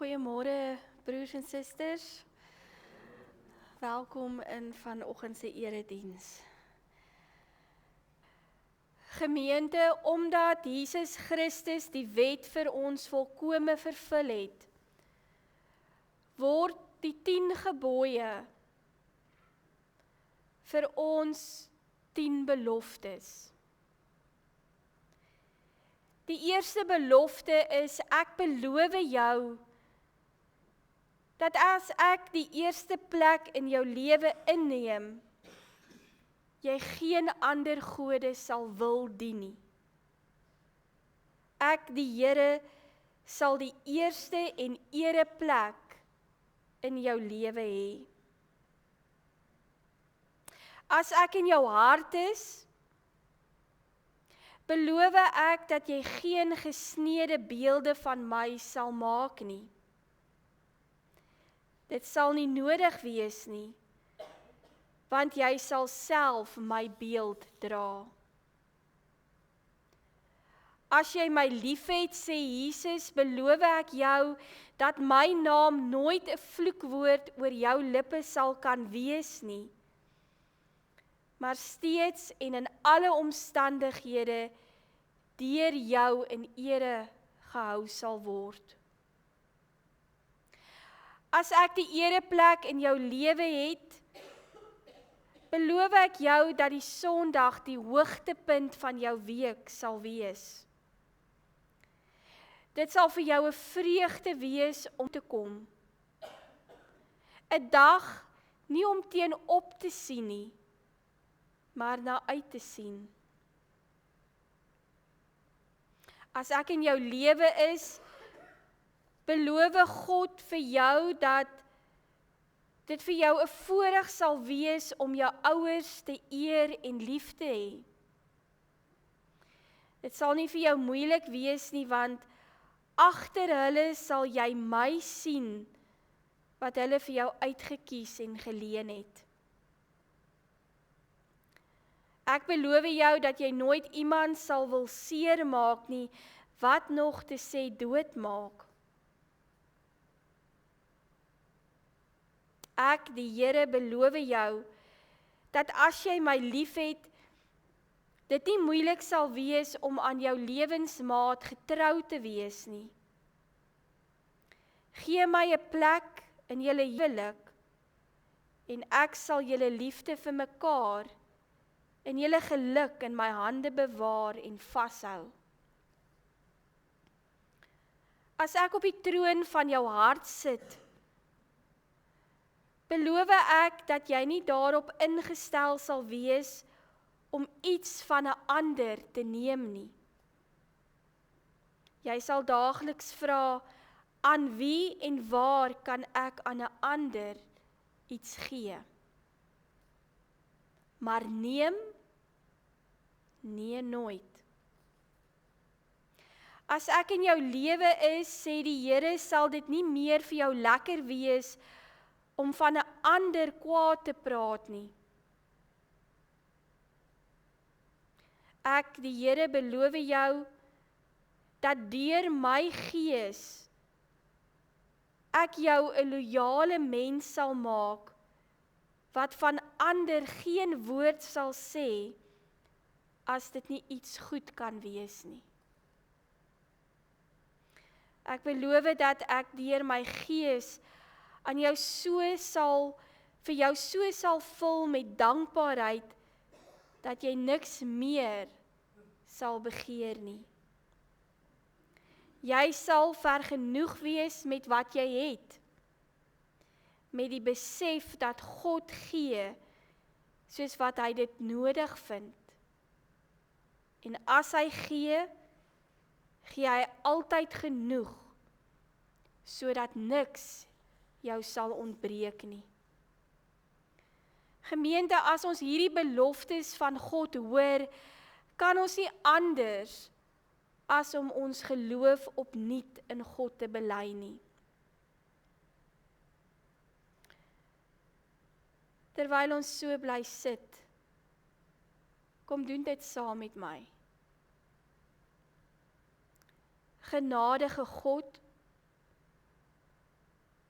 Goeiemôre broers en susters. Welkom in vanoggend se erediens. Gemeente, omdat Jesus Christus die wet vir ons volkome vervul het, word die 10 gebooie vir ons 10 beloftes. Die eerste belofte is, ek beloof jou, dat as ek die eerste plek in jou lewe inneem, jy geen ander gode sal wil dien nie. Ek, die Here, sal die eerste en ereplek in jou lewe hê. As ek in jou hart is, beloof ek dat jy geen gesneede beelde van my sal maak nie. Dit sal nie nodig wees nie, want jy sal self my beeld dra. As jy my liefhet, sê Jesus, beloof ek jou, dat my naam nooit 'n vloekwoord oor jou lippe sal kan wees nie, maar steeds en in alle omstandighede deur jou in ere gehou sal word. As ek die ereplek in jou lewe het, beloof ek jou dat die Sondag die hoogtepunt van jou week sal wees. Dit sal vir jou 'n vreugde wees om te kom. 'n Dag nie om teen-op te sien nie, maar na uit te sien. As ek in jou lewe is, beloof God vir jou dat dit vir jou 'n voorreg sal wees om jou ouers te eer en lief te hê. Dit sal nie vir jou moeilik wees nie, want agter hulle sal jy my sien, wat hulle vir jou uitgekies en geleen het. Ek beloof jou dat jy nooit iemand sal wil seermaak nie, wat nog te sê doodmaak. Ek, die Here, beloof jou, dat as jy my liefhet, dit nie moeilik sal wees om aan jou lewensmaat getrou te wees nie. Gee my 'n plek in julle huwelik, en ek sal julle liefde vir mekaar en julle geluk in my hande bewaar en vashou. As ek op die troon van jou hart sit, beloof ek dat jy nie daarop ingestel sal wees om iets van 'n ander te neem nie. Jy sal daagliks vra, aan wie en waar kan ek aan 'n ander iets gee? Maar neem? Nee, nooit. As ek in jou lewe is, sê die Here, sal dit nie meer vir jou lekker wees om van 'n ander kwaad te praat nie. Ek, die Here, beloof jou, dat deur my Gees ek jou 'n loyale mens sal maak, wat van ander geen woord sal sê, as dit nie iets goed kan wees nie. Ek beloof dat ek deur my Gees aan jou vir jou so sal vul met dankbaarheid, dat jy niks meer sal begeer nie. Jy sal vergenoeg wees met wat jy het, met die besef dat God gee, soos wat hy dit nodig vind. En as hy gee, gee hy altyd genoeg, sodat niks jou sal ontbreek nie. Gemeente, as ons hierdie beloftes van God hoor, kan ons nie anders as om ons geloof opnuut in God te bely nie. Terwyl ons so bly sit, kom doen dit saam met my. Genadige God,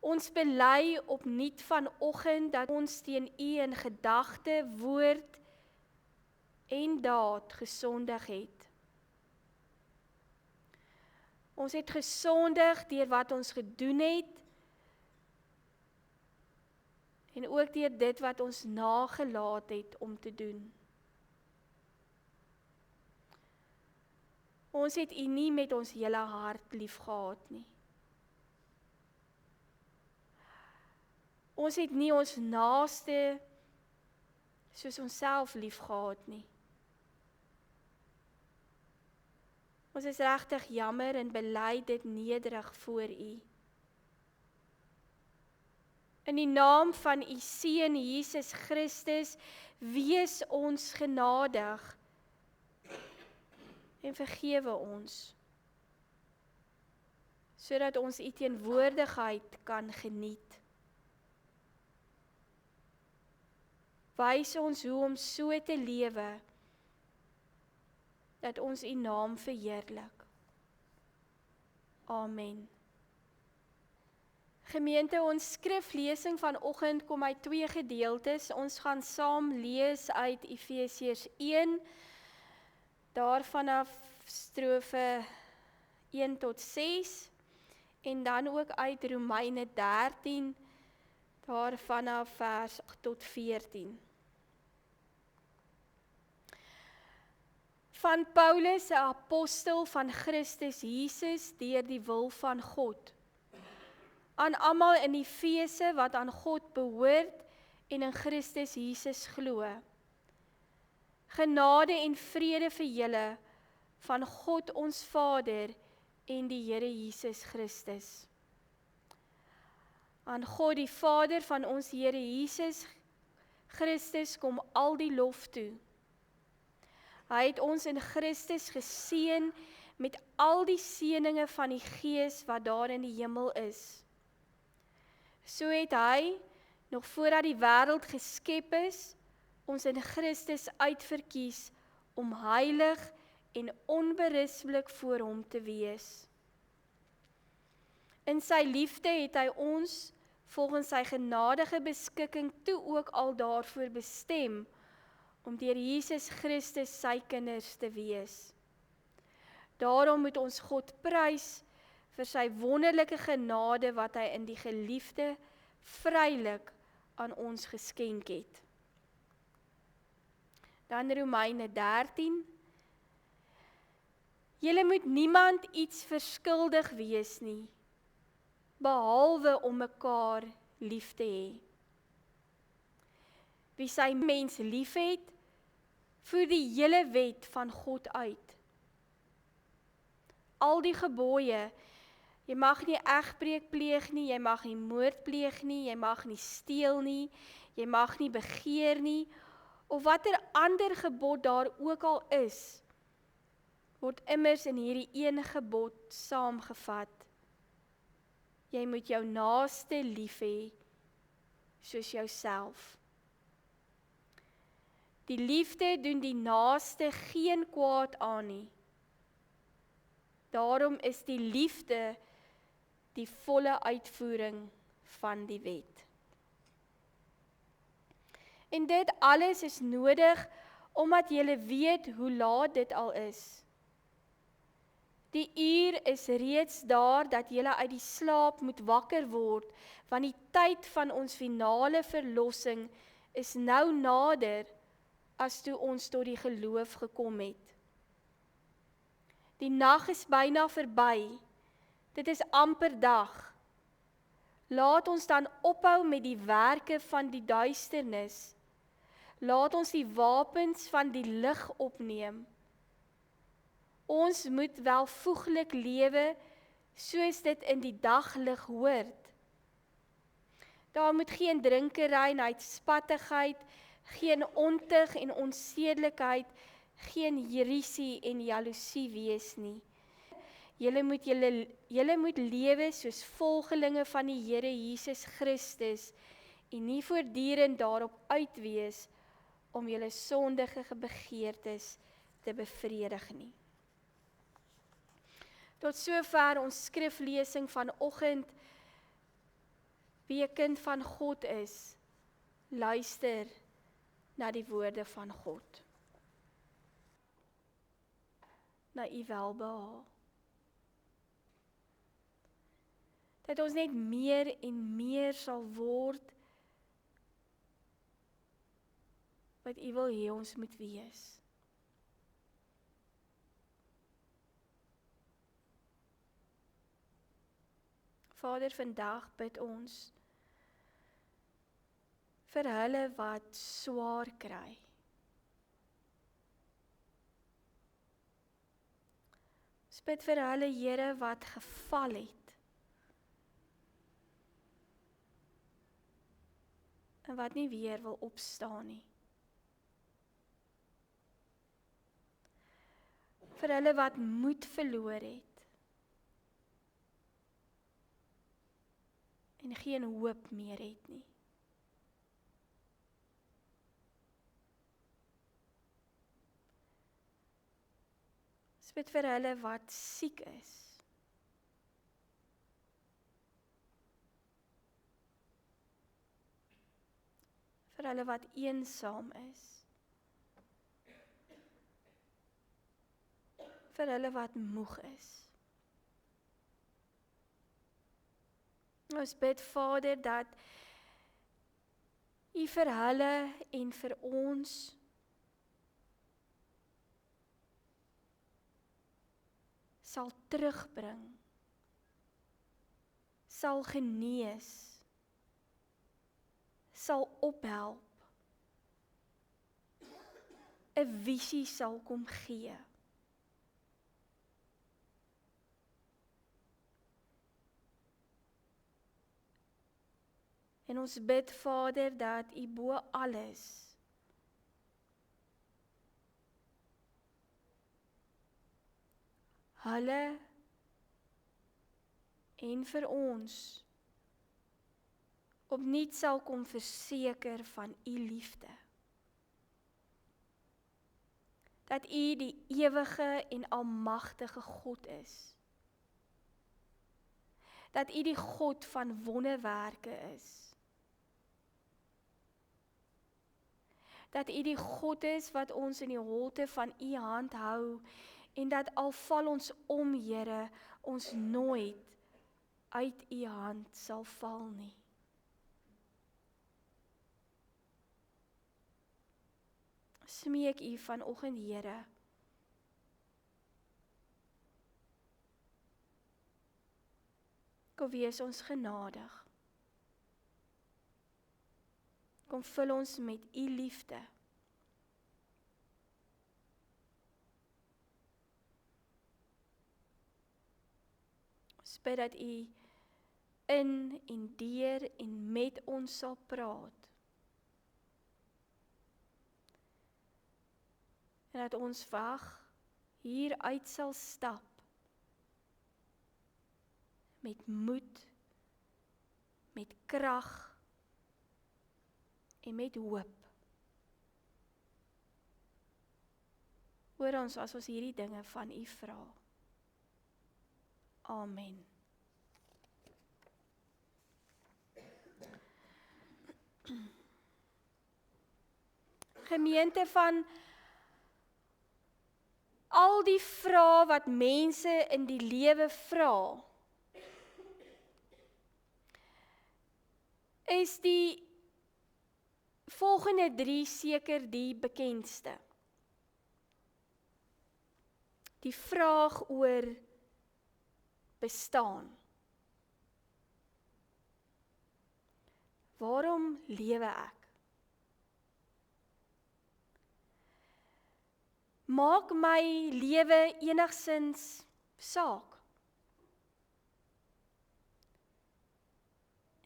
Ons bely opnuut vanoggend dat ons teen U in gedagte, woord en daad gesondig het. Ons het gesondig deur wat ons gedoen het en ook deur dit wat ons nagelaat het om te doen. Ons het U nie met ons hele hart lief gehad nie. Ons het nie ons naaste soos onsself lief gehad nie. Ons is regtig jammer en bely dit nederig voor U. In die naam van U Seun Jesus Christus, wees ons genadig en vergewe ons, sodat ons U teenwoordigheid kan geniet. Wys ons hoe om so te lewe, dat ons U naam verheerlik. Amen. Gemeente, ons skriflesing vanoggend kom uit 2 gedeeltes. Ons gaan saam lees uit Efesiërs 1, daarvanaf strofe 1 tot 6, en dan ook uit Romeine 13, daarvanaf vers 8 tot 14. Van Paulus, 'n apostel van Christus Jesus, deur die wil van God. Aan almal in Efese wat aan God behoort en in Christus Jesus glo. Genade en vrede vir julle van God ons Vader en die Here Jesus Christus. Aan God die Vader van ons Here Jesus Christus kom al die lof toe. Hy het ons in Christus geseën met al die seëninge van die Gees wat daar in die hemel is. So het hy, nog voordat die wêreld geskep is, ons in Christus uitverkies om heilig en onberispelik voor hom te wees. In sy liefde het hy ons, volgens sy genadige beskikking, toe ook al daarvoor bestem, om deur Jesus Christus sy kinders te wees. Daarom moet ons God prys vir sy wonderlike genade wat hy in die geliefde vrylik aan ons geskenk het. Dan Romeine 13. Julle moet niemand iets verskuldig wees nie, behalwe om mekaar lief te hê. Wie sy mens lief het, voer die hele wet van God uit. Al die gebooie, jy mag nie egbreek pleeg nie, jy mag nie moord pleeg nie, jy mag nie steel nie, jy mag nie begeer nie, of watter ander gebod daar ook al is, word immers in hierdie een gebod saamgevat. Jy moet jou naaste lief hê, soos jouself. Die liefde doen die naaste geen kwaad aan nie. Daarom is die liefde die volle uitvoering van die wet. En dit alles is nodig, omdat julle weet hoe laat dit al is. Die uur is reeds daar dat julle uit die slaap moet wakker word, want die tyd van ons finale verlossing is nou nader, as toe ons tot die geloof gekom het. Die nag is byna verby, dit is amper dag. Laat ons dan ophou met die werke van die duisternis. Laat ons die wapens van die lig opneem. Ons moet welvoeglik lewe, soos dit in die daglig hoort. Daar moet geen drinkery, uitspattigheid, geen ontug en onsedelikheid, geen jerisie en jaloesie wees nie. Julle moet lewe soos volgelinge van die Here Jesus Christus en nie voortdurend daarop uit wees om julle sondige begeertes te bevredig nie. Tot sover ons skriflesing vanoggend. wie 'n kind van God is, luister na die woorde van God. Na u welbehae. Dat ons net meer en meer sal word wat u wil hê ons moet wees. Vader, vandag bid ons vir hulle wat swaar kry. Ons bid vir hulle, Here, wat geval het. En wat nie weer wil opstaan nie. Vir hulle wat moed verloor het. En geen hoop meer het nie. Ons bid vir hulle wat siek is. Vir hulle wat eensaam is. Vir hulle wat moeg is. Ons bid, Vader, dat u vir hulle en vir ons sal terugbring, sal genees, sal ophelp, 'n visie sal kom gee. En ons bid, Vader, dat u bo alles hulle en vir ons opnuut sal kom verseker van u liefde. Dat u die ewige en almagtige God is. Dat u die God van wonderwerke is. Dat u die God is wat ons in die holte van u hand hou, en dat al val ons om, Here, ons nooit uit u hand sal val nie. Smeek u vanoggend, Here, kom wees ons genadig. Kom vul ons met u liefde. Ons bid dat u in en deur en met ons sal praat. En dat ons wag hieruit sal stap met moed, met krag en met hoop. Hoor ons as ons hierdie dinge van u vra. Amen. Gemeente, van al die vrae wat mense in die lewe vra, is die volgende 3 seker die bekendste. Die vraag oor bestaan. Waarom lewe ek? Maak my lewe enigsins saak?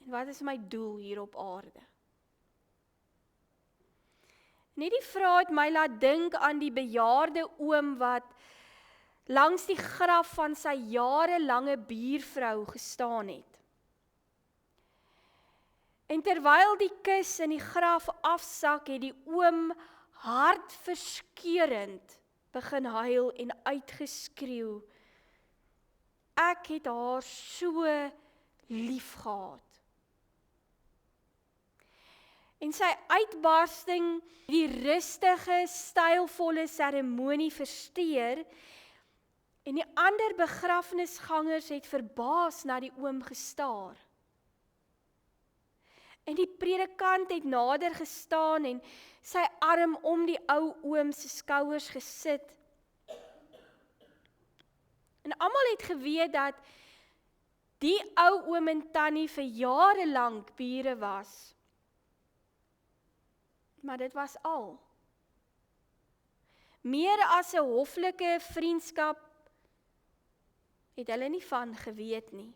En wat is my doel hier op aarde? Net die vraag het my laat dink aan die bejaarde oom wat langs die graf van sy jarelange buurvrou gestaan het. En terwyl die kus in die graf afsak, het die oom hartverskeurend begin huil en uitgeskreeu: "Ek het haar so lief gehad." En sy uitbarsting, die rustige, stylvolle seremonie versteur, en die ander begrafnisgangers het verbaas na die oom gestaar. En die predikant het nader gestaan en sy arm om die ou oom se skouers gesit. En almal het geweet dat die ou oom en tannie vir jare lank bure was. Maar dit was al. Meer as 'n hoflike vriendskap het hulle nie van geweet nie.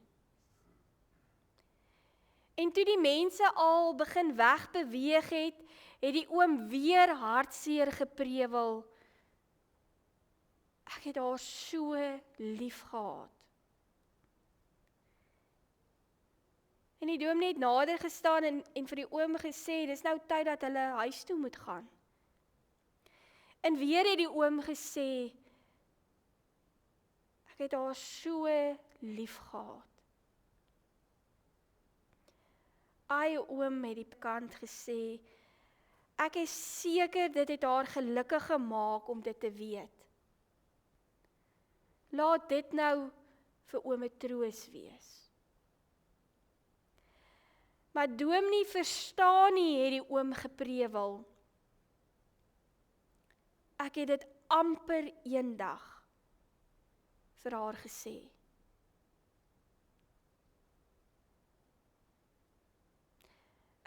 En toe die mense al begin wegbeweeg het die oom weer hartseer geprewel. Ek het haar so lief gehad. En die dominee het nader gestaan en vir die oom gesê, dis nou tyd dat hulle huis toe moet gaan. En weer het die oom gesê, ek het haar so lief gehad. Ai oom het die kant gesê, ek is seker dit het haar gelukkig gemaak om dit te weet. Laat dit nou vir oom 'n troos wees. Maar dominee verstaan nie, het die oom geprewel. Ek het dit amper eendag vir haar gesê.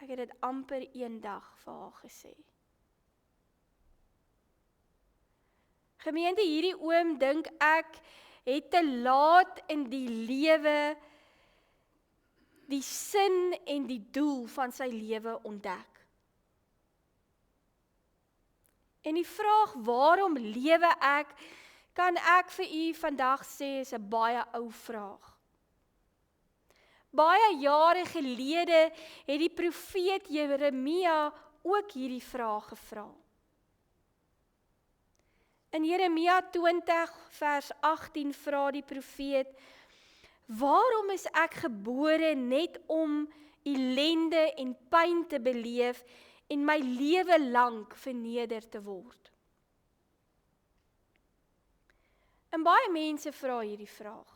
Ek het dit amper eendag vir haar gesê. Gemeente, hierdie oom dink ek het te laat in die lewe die sin en die doel van sy lewe ontdek. En die vraag, waarom lewe ek, kan ek vir u vandag sê, is 'n baie ou vraag. Baie jare gelede het die profeet Jeremia ook hierdie vraag gevra. In Jeremia 20 vers 18 vra die profeet, waarom is ek gebore net om ellende en pyn te beleef en my lewe lank verneder te word? En baie mense vra hierdie vraag.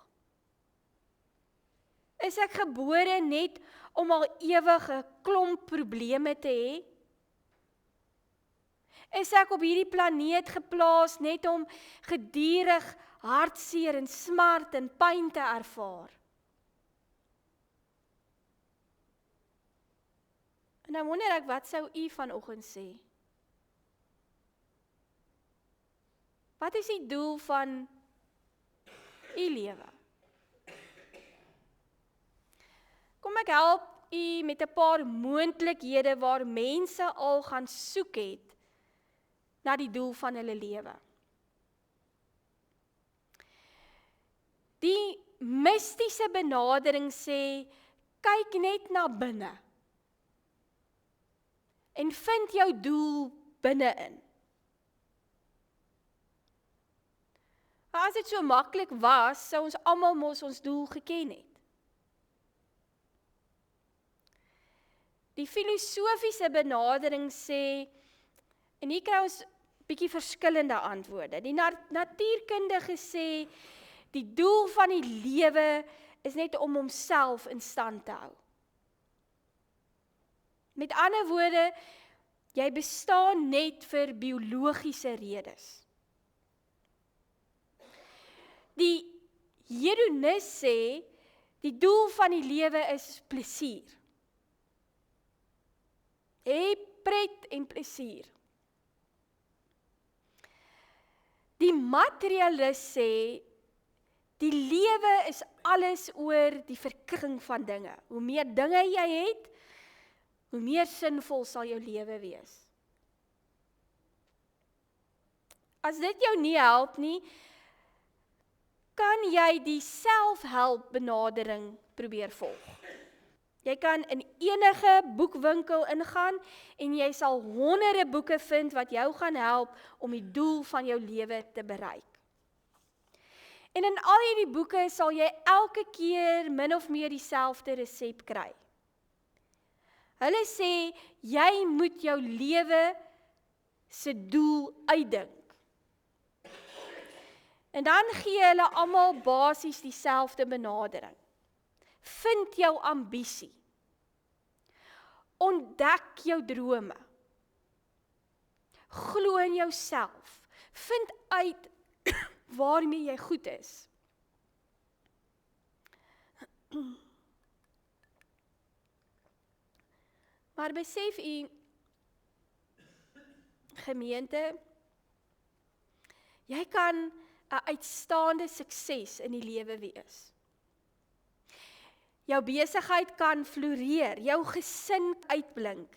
Is ek gebore net om al ewig 'n klomp probleme te hê? Is ek op hierdie planeet geplaas net om gedurig hartseer en smart en pyn te ervaar? En dan wonder ek, wat sou u vanoggend sê? Wat is die doel van u lewe? Kom ek help u met 'n paar moontlikhede waar mense al gaan soek het na die doel van hulle lewe. Die mistiese benadering sê, kyk net na binne en vind jou doel binne-in. As dit so maklik was, sou ons almal mos ons doel geken het. Die filosofiese benadering sê, en hier kry ons bietjie verskillende antwoorde. Die natuurkundige sê, die doel van die lewe is net om homself in stand te hou. Met ander woorde, jy bestaan net vir biologiese redes. Die hedonis sê, die doel van die lewe is plesier. Hê pret en plesier. Die materialis sê, die lewe is alles oor die verkrigting van dinge. Hoe meer dinge jy het, hoe meer sinvol sal jou lewe wees. As dit jou nie help nie, kan jy die selfhelp benadering probeer volg. Jy kan in enige boekwinkel ingaan en jy sal honderde boeke vind wat jou gaan help om die doel van jou lewe te bereik. En in al hierdie boeke sal jy elke keer min of meer dieselfde resep kry. Hulle sê, jy moet jou lewe se doel uitdink. En dan gee hulle almal basies dieselfde benadering. Vind jou ambisie. Ontdek jou drome. Glo in jouself. Vind uit waarmee jy goed is. Maar besef u, gemeente, jy kan 'n uitstaande sukses in die lewe wees. Jou besigheid kan floreer, jou gesin uitblink.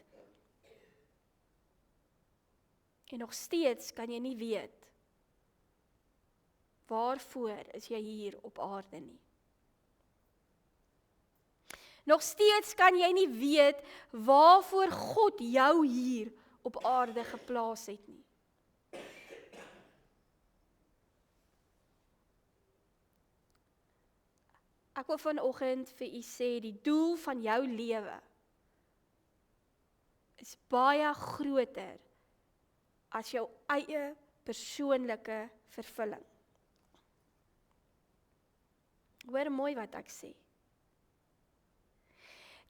En nog steeds kan jy nie weet, waarvoor is jy hier op aarde nie. Nog steeds kan jy nie weet, waarvoor God jou hier op aarde geplaas het nie. Ek wil vanoggend vir u sê, die doel van jou lewe is baie groter as jou eie persoonlike vervulling. Hoor mooi wat ek sê.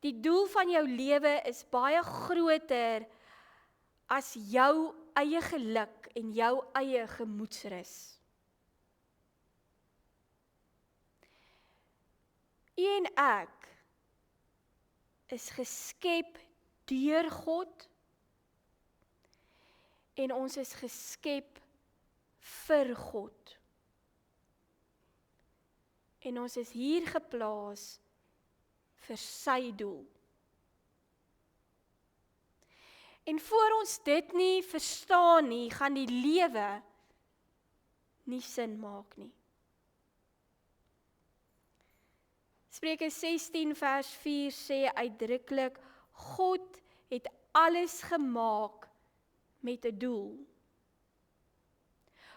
Die doel van jou lewe is baie groter as jou eie geluk en jou eie gemoedsrus. U en ek is geskep deur God en ons is geskep vir God. En ons is hier geplaas vir sy doel. En voor ons dit nie verstaan nie, gaan die lewe nie sin maak nie. Spreuke 16 vers 4 sê uitdruklik, God het alles gemaak met 'n doel.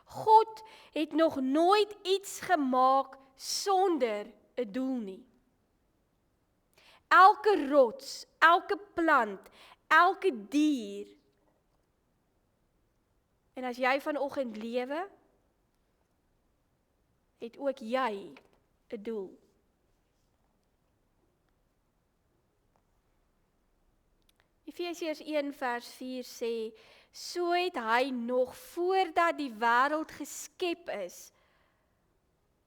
God het nog nooit iets gemaak sonder 'n doel nie. Elke rots, elke plant, elke dier. En as jy vanoggend lewe, het ook jy 'n doel. Efesiërs 1 vers 4 sê, so het hy nog voordat die wêreld geskep is,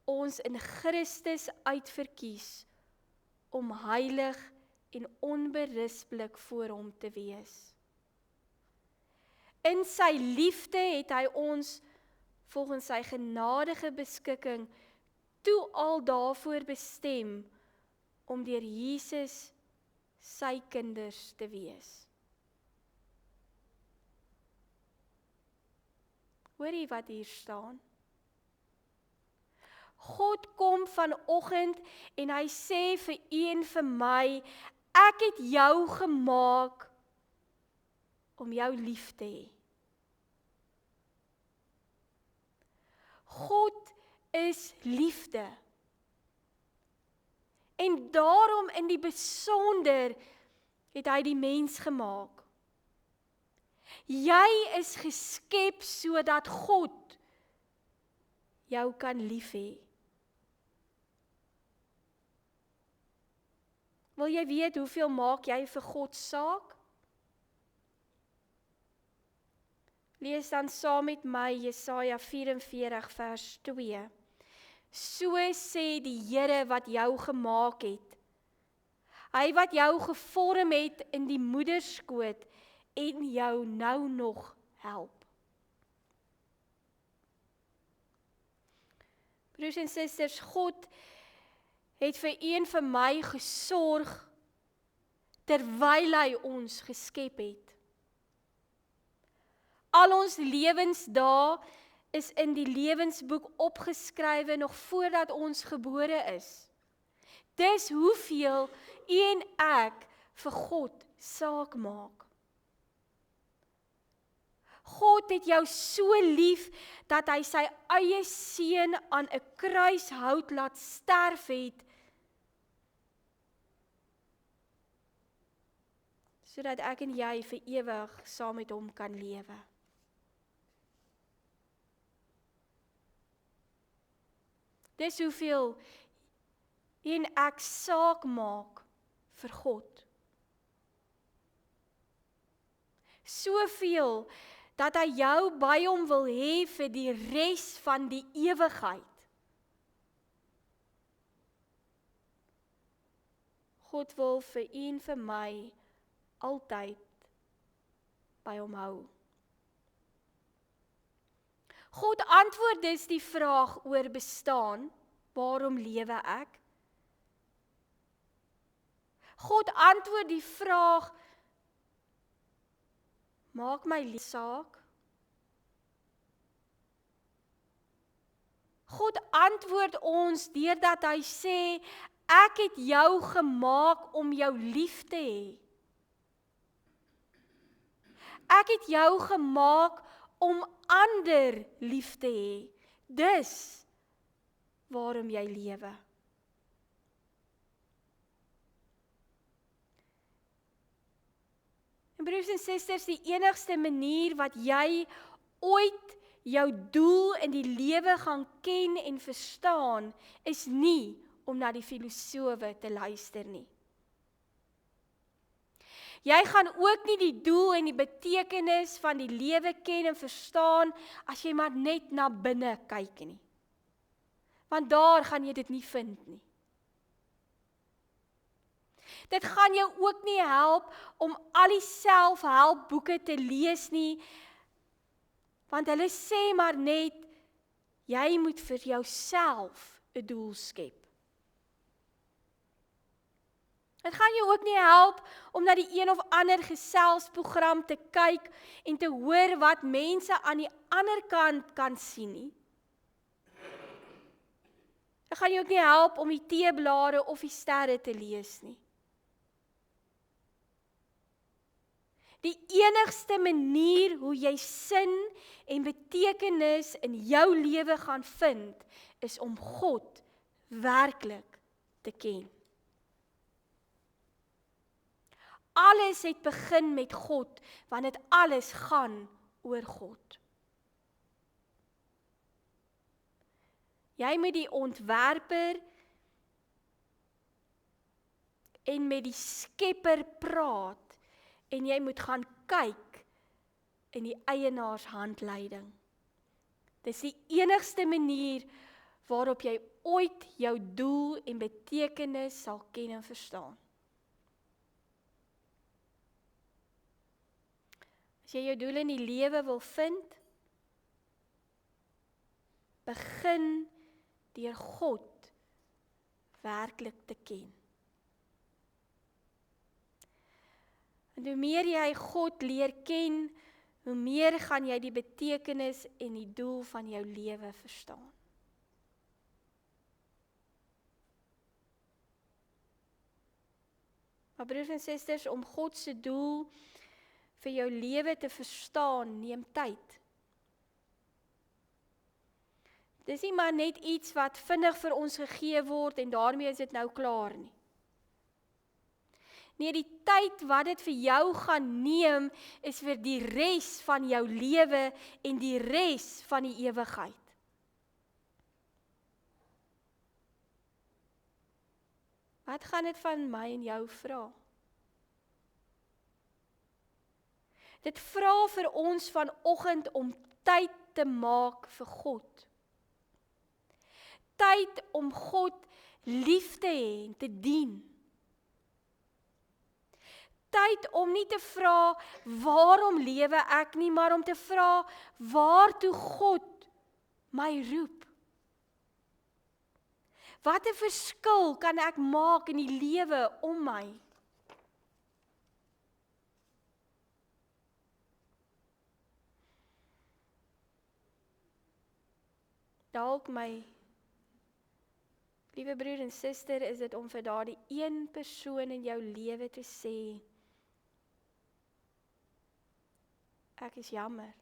ons in Christus uitverkies, om heilig en onberispelik voor hom te wees. In sy liefde het hy ons, volgens sy genadige beskikking, toe al daarvoor bestem, om deur Jesus sy kinders te wees. Hoor jy wat hier staan? God kom vanoggend en hy sê vir u en vir my, ek het jou gemaak om jou lief te hê. God is liefde. En daarom in die besonder het hy die mens gemaak. Jy is geskep sodat God jou kan lief hê. Wil jy weet hoeveel maak jy vir God saak? Lees dan saam met my Jesaja 44 vers 2. So sê die Here wat jou gemaak het. Hy wat jou gevorm het in die moederskoot en jou nou nog help. Broers en susters, God het vir u en vir my gesorg terwyl hy ons geskep het. Al ons lewensdae is in die lewensboek opgeskrywe nog voordat ons gebore is. Dis hoeveel u en ek vir God saak maak. God het jou so lief dat hy sy eie seun aan 'n kruishout laat sterf het, sodat ek en jy vir ewig saam met hom kan lewe. Dis hoeveel en ek saak maak vir God. Soveel dat hy jou by hom wil hê vir die res van die ewigheid. God wil vir u en vir my altyd by hom hou. God antwoord dus die vraag oor bestaan, waarom lewe ek? God antwoord die vraag, maak my saak? God antwoord ons deurdat hy sê, ek het jou gemaak om jou lief te hê. Ek het jou gemaak om ander lief te hê. Dis waarom jy lewe. En broers en susters, die enigste manier wat jy ooit jou doel in die lewe gaan ken en verstaan, is nie om na die filosowe te luister nie. Jy gaan ook nie die doel en die betekenis van die lewe ken en verstaan as jy maar net na binne kyk nie. Want daar gaan jy dit nie vind nie. Dit gaan jou ook nie help om al die selfhelpboeke te lees nie, want hulle sê maar net, jy moet vir jouself 'n doel skep. Dit gaan jou ook nie help om na die een of ander geselsprogram te kyk en te hoor wat mense aan die ander kant kan sien nie. Dit gaan jou ook nie help om die teeblare of die sterre te lees nie. Die enigste manier hoe jy sin en betekenis in jou lewe gaan vind, is om God werklik te ken. Alles het begin met God, want dit alles gaan oor God. Jy moet die ontwerper en met die skepper praat, en jy moet gaan kyk in die eienaarshandleiding. Dis die enigste manier waarop jy ooit jou doel en betekenis sal ken en verstaan. As jy jou doel in die lewe wil vind, begin deur God werklik te ken. En hoe meer jy God leer ken, hoe meer gaan jy die betekenis en die doel van jou lewe verstaan. Maar broers en susters, om God se doel vir jou lewe te verstaan, neem tyd. Dis nie maar net iets wat vinnig vir ons gegee word en daarmee is dit nou klaar nie. Nee, die tyd wat dit vir jou gaan neem, is vir die res van jou lewe en die res van die ewigheid. Wat gaan dit van my en jou vra? Dit vra vir ons vanoggend om tyd te maak vir God. Tyd om God lief te hê en te dien. Tyd om nie te vra, waarom lewe ek nie, maar om te vra, waartoe God my roep. Wat 'n verskil kan ek maak in die lewe om my? Dalk my liewe broer en suster, is dit om vir daardie een persoon in jou lewe te sê, ek is jammer.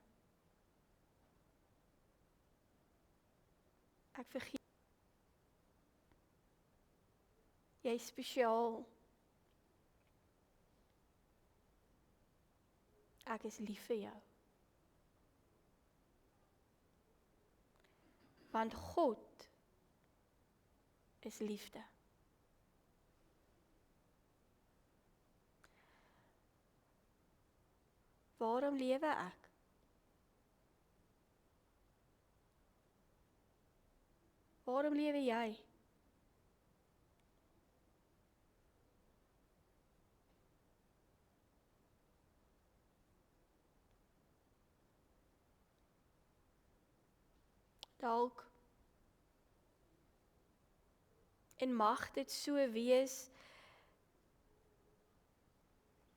Ek vergeet. Jy is spesiaal. Ek is lief vir jou. Want God is liefde. Waarom lewe ek? Waarom lewe jy? Dalk en mag dit so wees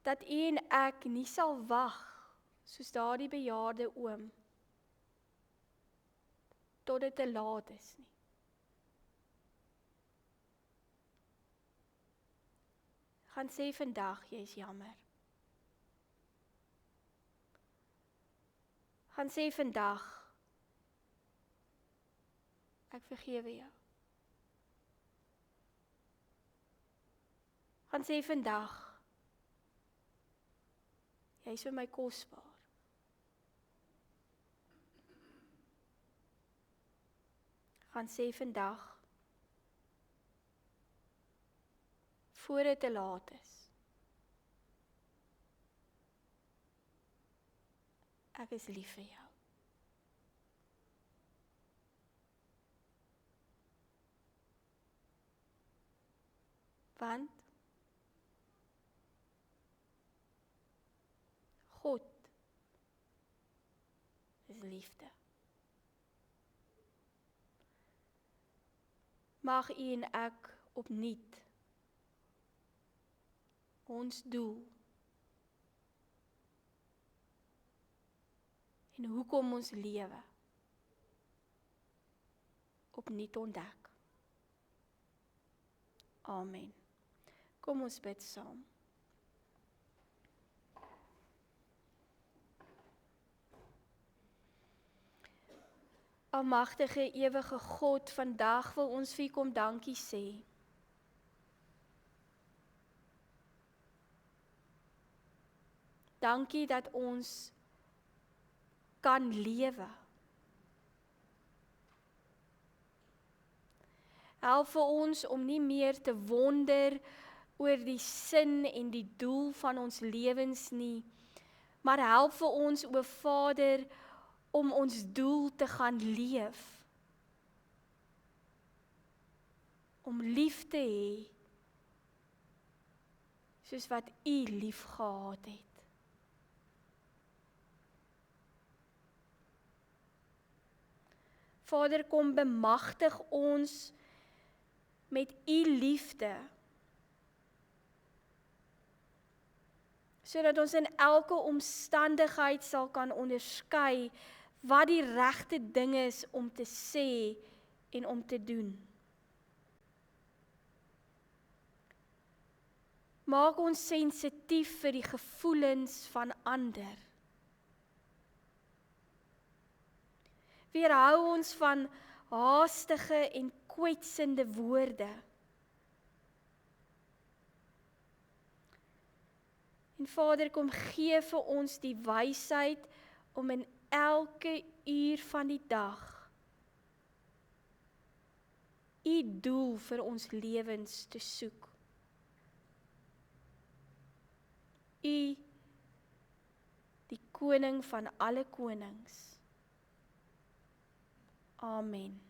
dat u en ek nie sal wag soos daardie bejaarde oom tot dit te laat is nie. Gaan sê vandag jy is jammer. Gaan sê vandag ek vergewe jou. Gaan sê vandag jy is vir my kosbaar. Gaan sê vandag voor dit te laat is. Ek is lief vir jou. Want God is liefde. Mag u en ek opnuut ons doel en hoekom ons lewe opnuut ontdek. Amen. Kom ons bid saam. Almagtige ewige God, vandag wil ons vir U kom dankie sê. Dankie dat ons kan lewe. Help vir ons om nie meer te wonder oor die sin en die doel van ons lewens nie, maar help vir ons, o Vader, om ons doel te gaan leef. Om lief te hê, soos wat U lief gehad het. Vader, kom bemagtig ons met U liefde, sodat ons in elke omstandigheid sal kan onderskei wat die regte ding is om te sê en om te doen. Maak ons sensitief vir die gevoelens van ander. Weerhou ons van haastige en kwetsende woorde. En Vader, kom gee vir ons die wysheid om in elke uur van die dag U doel vir ons lewens te soek. U, die koning van alle konings. Amen.